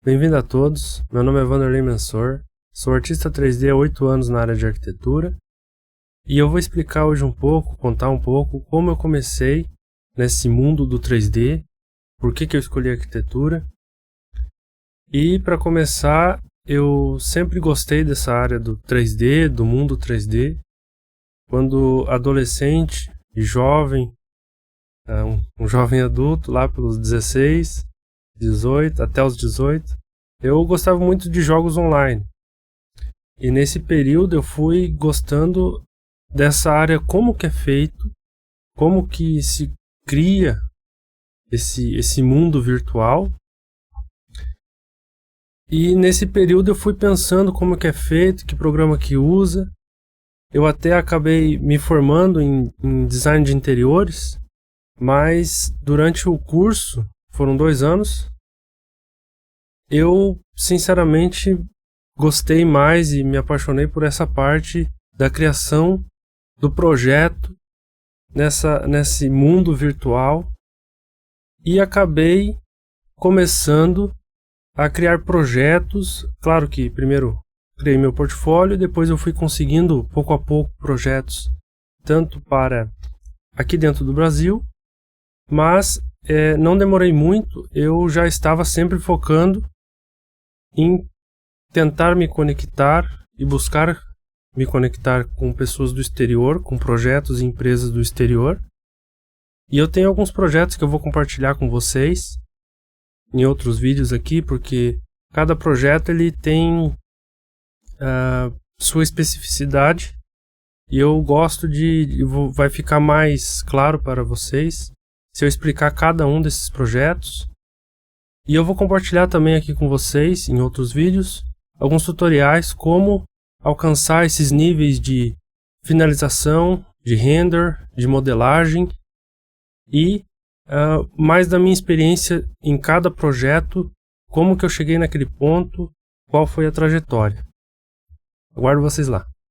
Bem-vindo a todos, meu nome é Vanderlei Mensor, sou artista 3D há 8 anos na área de arquitetura e eu vou explicar hoje contar um pouco como eu comecei nesse mundo do 3D, por que eu escolhi arquitetura. E para começar, eu sempre gostei dessa área do 3D, do mundo 3D. Quando adolescente e jovem, um jovem adulto, lá pelos 16, 18, até os 18, eu gostava muito de jogos online. E nesse período eu fui gostando dessa área, como que é feito, como que se cria esse mundo virtual. E nesse período eu fui pensando como que é feito, que programa que usa. Eu até acabei me formando em design de interiores, mas durante o curso, foram 2 anos, eu sinceramente gostei mais e me apaixonei por essa parte da criação do projeto nesse mundo virtual e acabei começando a criar projetos. Claro que primeiro criei meu portfólio, depois eu fui conseguindo pouco a pouco projetos tanto para aqui dentro do Brasil, mas não demorei muito, eu já estava sempre focando em tentar me conectar e buscar me conectar com pessoas do exterior, com projetos e empresas do exterior. E eu tenho alguns projetos que eu vou compartilhar com vocês em outros vídeos aqui, porque cada projeto ele tem sua especificidade e eu gosto vai ficar mais claro para vocês se eu explicar cada um desses projetos. E eu vou compartilhar também aqui com vocês em outros vídeos alguns tutoriais como alcançar esses níveis de finalização, de render, de modelagem e mais da minha experiência em cada projeto, como que eu cheguei naquele ponto, qual foi a trajetória. Aguardo vocês lá.